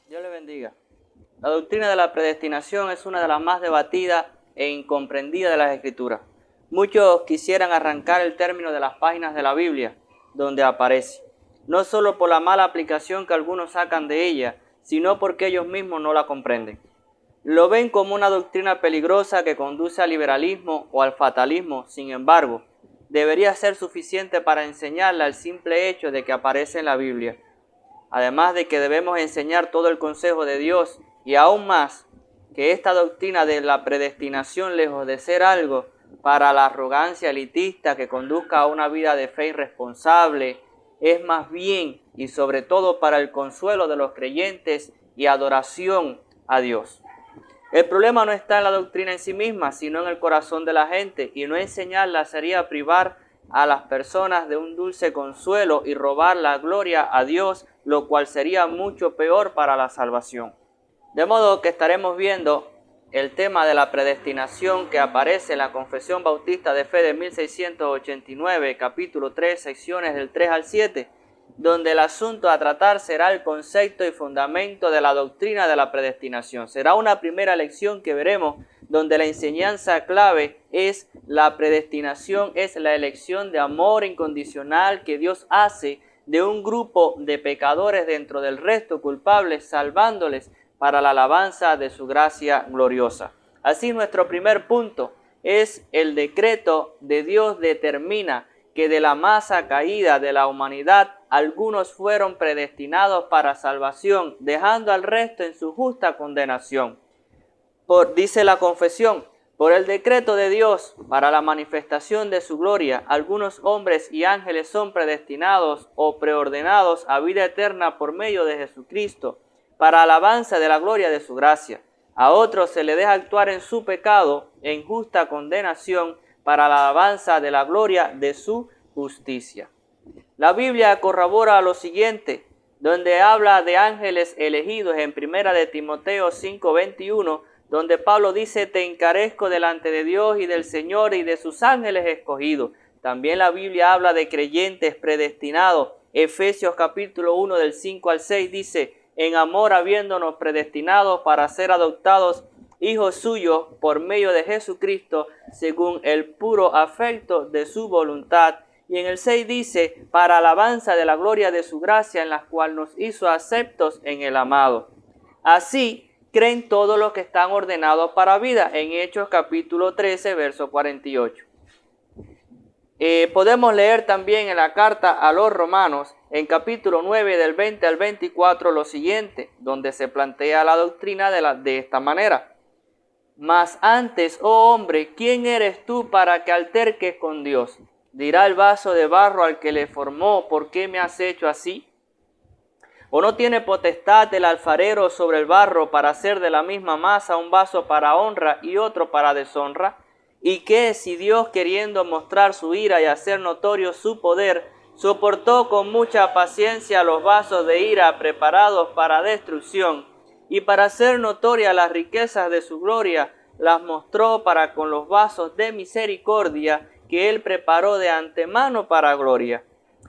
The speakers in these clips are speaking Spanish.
Dios le bendiga. La doctrina de la predestinación es una de las más debatidas e incomprendidas de las Escrituras. Muchos quisieran arrancar el término de las páginas de la Biblia donde aparece, no solo por la mala aplicación que algunos sacan de ella, sino porque ellos mismos no la comprenden. Lo ven como una doctrina peligrosa que conduce al liberalismo o al fatalismo. Sin embargo, debería ser suficiente para enseñarla el simple hecho de que aparece en la Biblia. Además de que debemos enseñar todo el consejo de Dios y aún más que esta doctrina de la predestinación, lejos de ser algo para la arrogancia elitista que conduzca a una vida de fe irresponsable, es más bien y sobre todo para el consuelo de los creyentes y adoración a Dios. El problema no está en la doctrina en sí misma, sino en el corazón de la gente, y no enseñarla sería privar a las personas de un dulce consuelo y robar la gloria a Dios, lo cual sería mucho peor para la salvación. De modo que estaremos viendo el tema de la predestinación que aparece en la Confesión Bautista de Fe de 1689, capítulo 3, secciones del 3 al 7, donde el asunto a tratar será el concepto y fundamento de la doctrina de la predestinación. Será una primera lección que veremos, donde la enseñanza clave es la predestinación, es la elección de amor incondicional que Dios hace de un grupo de pecadores dentro del resto culpables, salvándoles para la alabanza de su gracia gloriosa. Así, nuestro primer punto es el decreto de Dios determina que de la masa caída de la humanidad algunos fueron predestinados para salvación, dejando al resto en su justa condenación. Dice la confesión, por el decreto de Dios para la manifestación de su gloria, algunos hombres y ángeles son predestinados o preordenados a vida eterna por medio de Jesucristo, para alabanza de la gloria de su gracia. A otros se le deja actuar en su pecado, en justa condenación, para la alabanza de la gloria de su justicia. La Biblia corrobora lo siguiente, donde habla de ángeles elegidos en 1 de Timoteo 5:21, donde Pablo dice, te encarezco delante de Dios y del Señor y de sus ángeles escogidos. También la Biblia habla de creyentes predestinados. Efesios capítulo 1 del 5 al 6 dice, en amor habiéndonos predestinados para ser adoptados hijos suyos por medio de Jesucristo, según el puro afecto de su voluntad. Y en el 6 dice, para alabanza de la gloria de su gracia, en la cual nos hizo aceptos en el amado. Así creen todos los que están ordenados para vida, en Hechos capítulo 13, verso 48. Podemos leer también en la carta a los Romanos, en capítulo 9, del 20 al 24, lo siguiente, donde se plantea la doctrina de esta manera. Mas antes, oh hombre, ¿quién eres tú para que alterques con Dios? Dirá el vaso de barro al que le formó, ¿por qué me has hecho así? ¿O no tiene potestad el alfarero sobre el barro para hacer de la misma masa un vaso para honra y otro para deshonra? ¿Y qué si Dios, queriendo mostrar su ira y hacer notorio su poder, soportó con mucha paciencia los vasos de ira preparados para destrucción, y para hacer notorias las riquezas de su gloria, las mostró para con los vasos de misericordia que él preparó de antemano para gloria?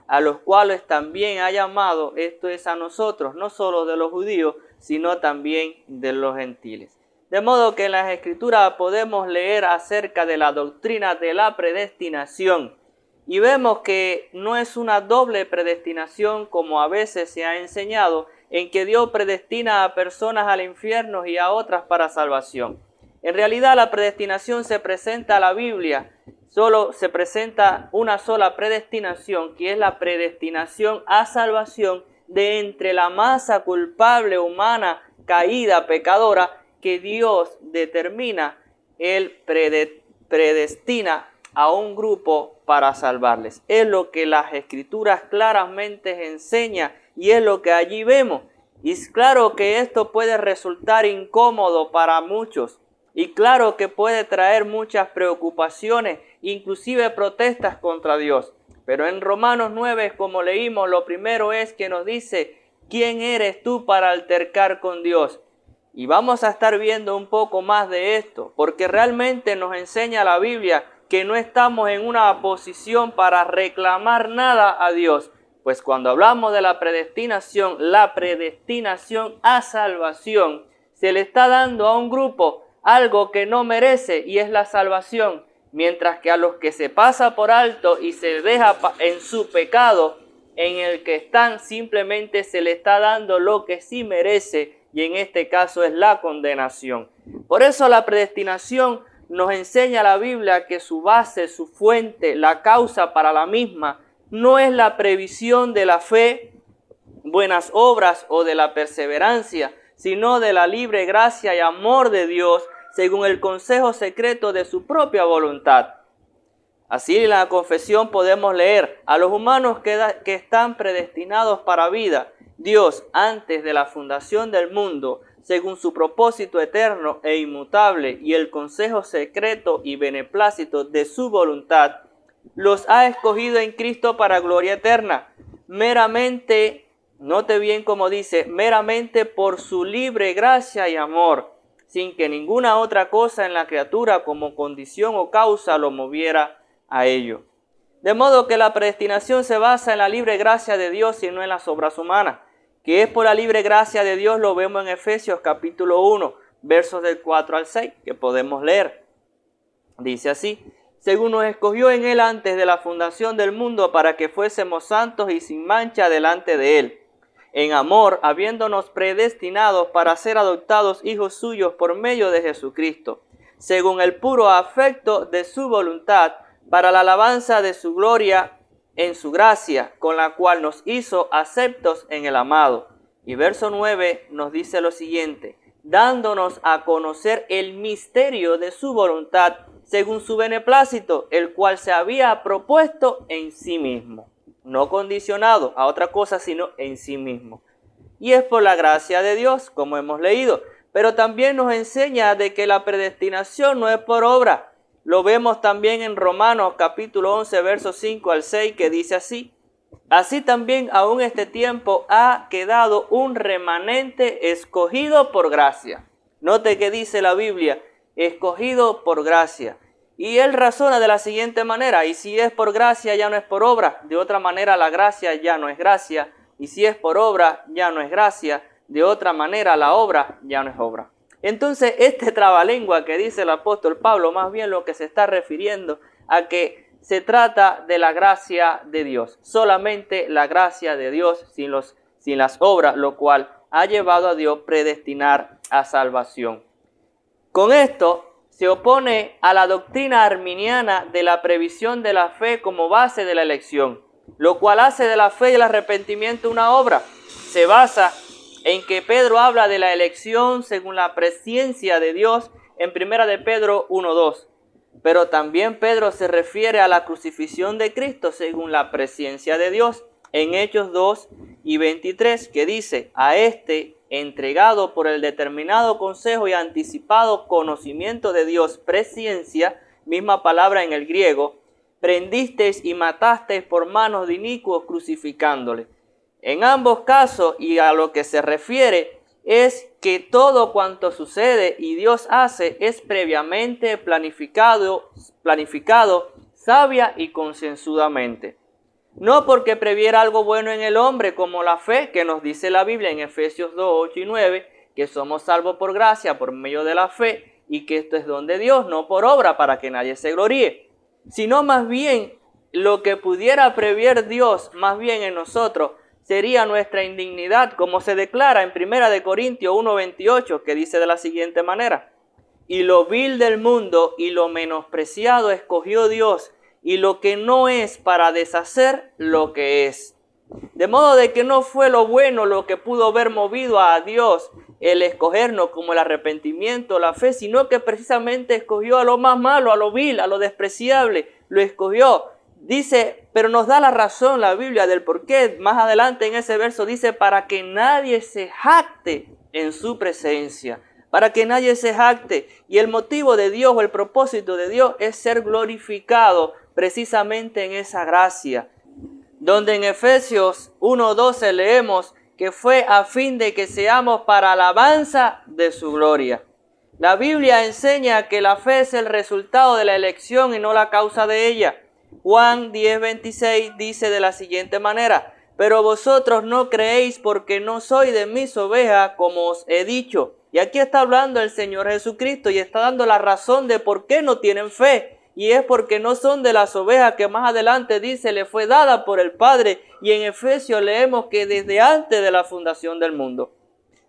A los cuales también ha llamado, esto es a nosotros, no solo de los judíos, sino también de los gentiles. De modo que en las Escrituras podemos leer acerca de la doctrina de la predestinación y vemos que no es una doble predestinación como a veces se ha enseñado, en que Dios predestina a personas al infierno y a otras para salvación. En realidad la predestinación se presenta a la Biblia, solo se presenta una sola predestinación, que es la predestinación a salvación de entre la masa culpable humana, caída, pecadora, que Dios determina, Él predestina a un grupo para salvarles. Es lo que las Escrituras claramente enseñan y es lo que allí vemos. Y es claro que esto puede resultar incómodo para muchos. Y claro que puede traer muchas preocupaciones, inclusive protestas contra Dios. Pero en Romanos 9, como leímos, lo primero es que nos dice, ¿quién eres tú para altercar con Dios? Y vamos a estar viendo un poco más de esto, porque realmente nos enseña la Biblia que no estamos en una posición para reclamar nada a Dios. Pues cuando hablamos de la predestinación a salvación, se le está dando a un grupo algo que no merece y es la salvación, mientras que a los que se pasa por alto y se deja en su pecado en el que están, simplemente se le está dando lo que sí merece, y en este caso es la condenación. Por eso la predestinación nos enseña la Biblia que su base, su fuente, la causa para la misma, no es la previsión de la fe, buenas obras o de la perseverancia, sino de la libre gracia y amor de Dios, según el consejo secreto de su propia voluntad. Así en la confesión podemos leer: a los humanos que están predestinados para vida, Dios, antes de la fundación del mundo, según su propósito eterno e inmutable y el consejo secreto y beneplácito de su voluntad, los ha escogido en Cristo para gloria eterna, meramente, note bien como dice, meramente por su libre gracia y amor, sin que ninguna otra cosa en la criatura como condición o causa lo moviera a ello. De modo que la predestinación se basa en la libre gracia de Dios y no en las obras humanas. Que es por la libre gracia de Dios lo vemos en Efesios capítulo 1, versos del 4 al 6, que podemos leer. Dice así: según nos escogió en Él antes de la fundación del mundo para que fuésemos santos y sin mancha delante de Él, en amor, habiéndonos predestinados para ser adoptados hijos suyos por medio de Jesucristo, según el puro afecto de su voluntad, para la alabanza de su gloria en su gracia, con la cual nos hizo aceptos en el amado. Y verso 9 nos dice lo siguiente: dándonos a conocer el misterio de su voluntad, según su beneplácito, el cual se había propuesto en sí mismo. No condicionado a otra cosa, sino en sí mismo. Y es por la gracia de Dios, como hemos leído. Pero también nos enseña de que la predestinación no es por obra. Lo vemos también en Romanos capítulo 11, versos 5 al 6, que dice así: así también aún este tiempo ha quedado un remanente escogido por gracia. Note que dice la Biblia, escogido por gracia. Y él razona de la siguiente manera: y si es por gracia, ya no es por obra. De otra manera, la gracia ya no es gracia. Y si es por obra, ya no es gracia. De otra manera, la obra ya no es obra. Entonces, este trabalengua que dice el apóstol Pablo, más bien lo que se está refiriendo a que se trata de la gracia de Dios. Solamente la gracia de Dios sin las obras, lo cual ha llevado a Dios predestinar a salvación. Con esto se opone a la doctrina arminiana de la previsión de la fe como base de la elección, lo cual hace de la fe y el arrepentimiento una obra. Se basa en que Pedro habla de la elección según la presciencia de Dios en 1 de Pedro 1:2. Pero también Pedro se refiere a la crucifixión de Cristo según la presciencia de Dios en Hechos 2:23, que dice: a este, entregado por el determinado consejo y anticipado conocimiento de Dios, presciencia, misma palabra en el griego, prendisteis y matasteis por manos de inicuos crucificándole. En ambos casos, y a lo que se refiere, es que todo cuanto sucede y Dios hace es previamente planificado sabia y concienzudamente. No porque previera algo bueno en el hombre, como la fe, que nos dice la Biblia en Efesios 2:8 y 9, que somos salvos por gracia por medio de la fe, y que esto es don de Dios, no por obra, para que nadie se gloríe. Sino más bien, lo que pudiera prever Dios, más bien en nosotros, sería nuestra indignidad, como se declara en 1 de Corintios 1:28, que dice de la siguiente manera: y lo vil del mundo y lo menospreciado escogió Dios, y lo que no es, para deshacer lo que es. De modo de que no fue lo bueno lo que pudo haber movido a Dios el escogernos, como el arrepentimiento, la fe, sino que precisamente escogió a lo más malo, a lo vil, a lo despreciable, lo escogió. Dice, pero nos da la razón la Biblia del por qué. Más adelante en ese verso dice: para que nadie se jacte en su presencia. Para que nadie se jacte. Y el motivo de Dios o el propósito de Dios es ser glorificado precisamente en esa gracia. Donde en Efesios 1:12 leemos que fue a fin de que seamos para alabanza de su gloria. La Biblia enseña que la fe es el resultado de la elección y no la causa de ella. Juan 10:26 dice de la siguiente manera: Pero vosotros no creéis porque no sois de mis ovejas, como os he dicho. Y aquí está hablando el Señor Jesucristo y está dando la razón de por qué no tienen fe. Y es porque no son de las ovejas que más adelante dice le fue dada por el Padre. Y en Efesios leemos que desde antes de la fundación del mundo.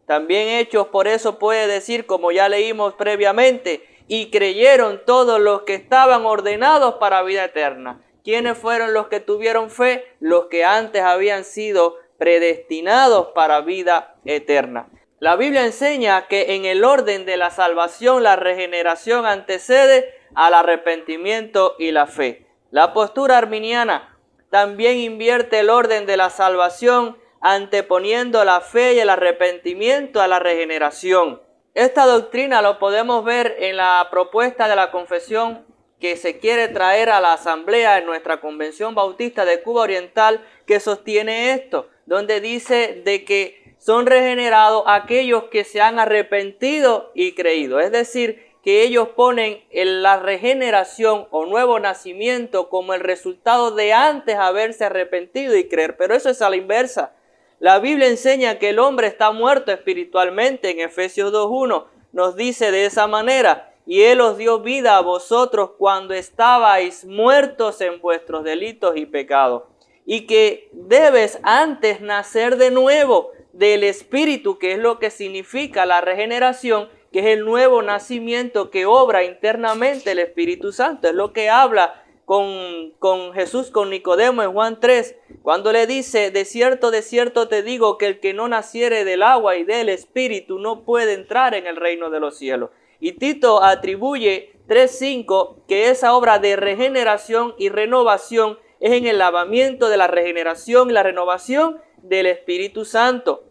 También Hechos por eso puede decir, como ya leímos previamente, y creyeron todos los que estaban ordenados para vida eterna. ¿Quiénes fueron los que tuvieron fe? Los que antes habían sido predestinados para vida eterna. La Biblia enseña que en el orden de la salvación, la regeneración antecede al arrepentimiento y la fe. La postura arminiana también invierte el orden de la salvación, anteponiendo la fe y el arrepentimiento a la regeneración. Esta doctrina lo podemos ver en la propuesta de la confesión que se quiere traer a la asamblea en nuestra Convención Bautista de Cuba Oriental, que sostiene esto, donde dice de que son regenerados aquellos que se han arrepentido y creído. Es decir, que ellos ponen en la regeneración o nuevo nacimiento como el resultado de antes haberse arrepentido y creer. Pero eso es a la inversa. La Biblia enseña que el hombre está muerto espiritualmente. En Efesios 2:1 nos dice de esa manera: y Él os dio vida a vosotros cuando estabais muertos en vuestros delitos y pecados. Y que debes antes nacer de nuevo del Espíritu, que es lo que significa la regeneración, que es el nuevo nacimiento que obra internamente el Espíritu Santo. Es lo que habla con Jesús, con Nicodemo en Juan 3, cuando le dice: de cierto te digo que el que no naciere del agua y del Espíritu no puede entrar en el reino de los cielos. Y Tito atribuye 3:5 que esa obra de regeneración y renovación es en el lavamiento de la regeneración y la renovación del Espíritu Santo.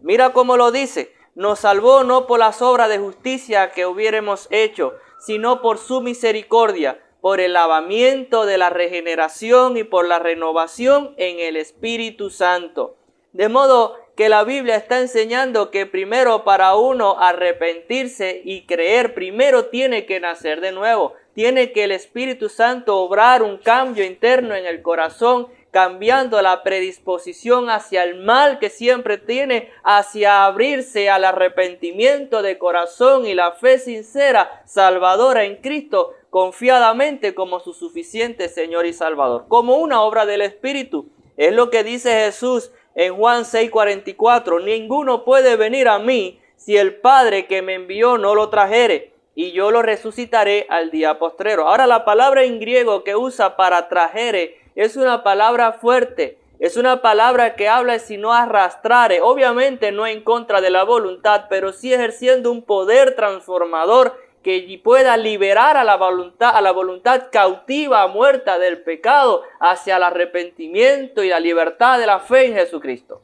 Mira cómo lo dice: nos salvó no por las obras de justicia que hubiéramos hecho, sino por su misericordia, por el lavamiento de la regeneración y por la renovación en el Espíritu Santo. De modo que la Biblia está enseñando que primero para uno arrepentirse y creer, primero tiene que nacer de nuevo. Tiene que el Espíritu Santo obrar un cambio interno en el corazón, cambiando la predisposición hacia el mal que siempre tiene, hacia abrirse al arrepentimiento de corazón y la fe sincera, salvadora en Cristo, confiadamente como su suficiente Señor y Salvador, como una obra del Espíritu. Es lo que dice Jesús en Juan 6:44, ninguno puede venir a mí si el Padre que me envió no lo trajere, y yo lo resucitaré al día postrero. Ahora, la palabra en griego que usa para trajere es una palabra fuerte, es una palabra que habla de si no arrastrare, obviamente no en contra de la voluntad, pero sí ejerciendo un poder transformador que pueda liberar a la voluntad cautiva, muerta del pecado, hacia el arrepentimiento y la libertad de la fe en Jesucristo.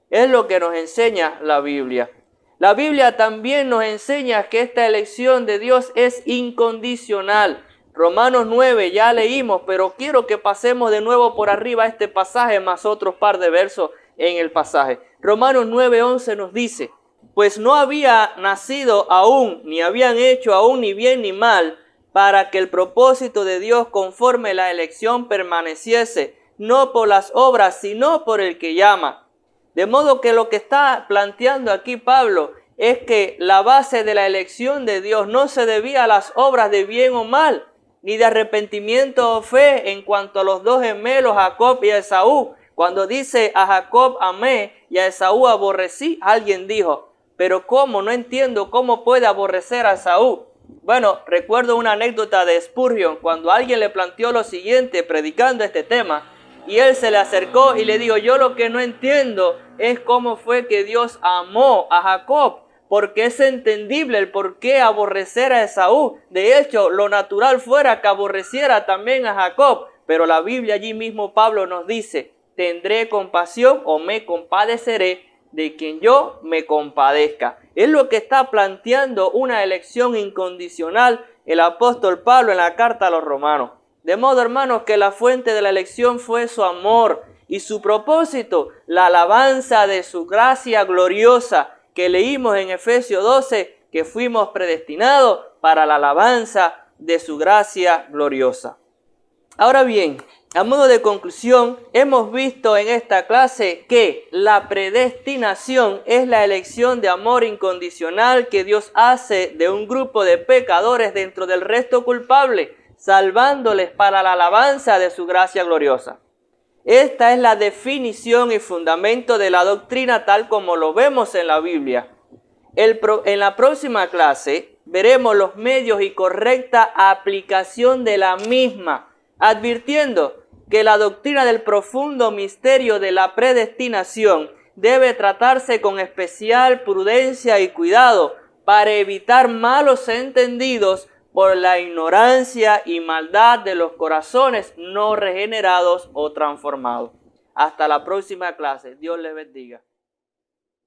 Es lo que nos enseña la Biblia. La Biblia también nos enseña que esta elección de Dios es incondicional. Romanos 9 ya leímos, pero quiero que pasemos de nuevo por arriba este pasaje más otros par de versos en el pasaje. Romanos 9:11 nos dice: pues no había nacido aún, ni habían hecho aún ni bien ni mal, para que el propósito de Dios conforme la elección permaneciese, no por las obras, sino por el que llama. De modo que lo que está planteando aquí Pablo es que la base de la elección de Dios no se debía a las obras de bien o mal, ni de arrepentimiento o fe en cuanto a los dos gemelos, Jacob y Esaú. Cuando dice a Jacob amé y a Esaú aborrecí, alguien dijo: pero ¿cómo? No entiendo cómo puede aborrecer a Esaú. Bueno, recuerdo una anécdota de Spurgeon cuando alguien le planteó lo siguiente predicando este tema, y él se le acercó y le dijo: yo lo que no entiendo es cómo fue que Dios amó a Jacob, porque es entendible el por qué aborrecer a Esaú. De hecho, lo natural fuera que aborreciera también a Jacob, pero la Biblia allí mismo Pablo nos dice: tendré compasión o me compadeceré de quien yo me compadezca. Es lo que está planteando una elección incondicional el apóstol Pablo en la carta a los romanos. De modo, hermanos, que la fuente de la elección fue su amor y su propósito, la alabanza de su gracia gloriosa, que leímos en Efesios 12, que fuimos predestinados para la alabanza de su gracia gloriosa. Ahora bien, a modo de conclusión, hemos visto en esta clase que la predestinación es la elección de amor incondicional que Dios hace de un grupo de pecadores dentro del resto culpable, salvándoles para la alabanza de su gracia gloriosa. Esta es la definición y fundamento de la doctrina tal como lo vemos en la Biblia. En la próxima clase veremos los medios y correcta aplicación de la misma, advirtiendo que la doctrina del profundo misterio de la predestinación debe tratarse con especial prudencia y cuidado para evitar malos entendidos por la ignorancia y maldad de los corazones no regenerados o transformados. Hasta la próxima clase. Dios les bendiga.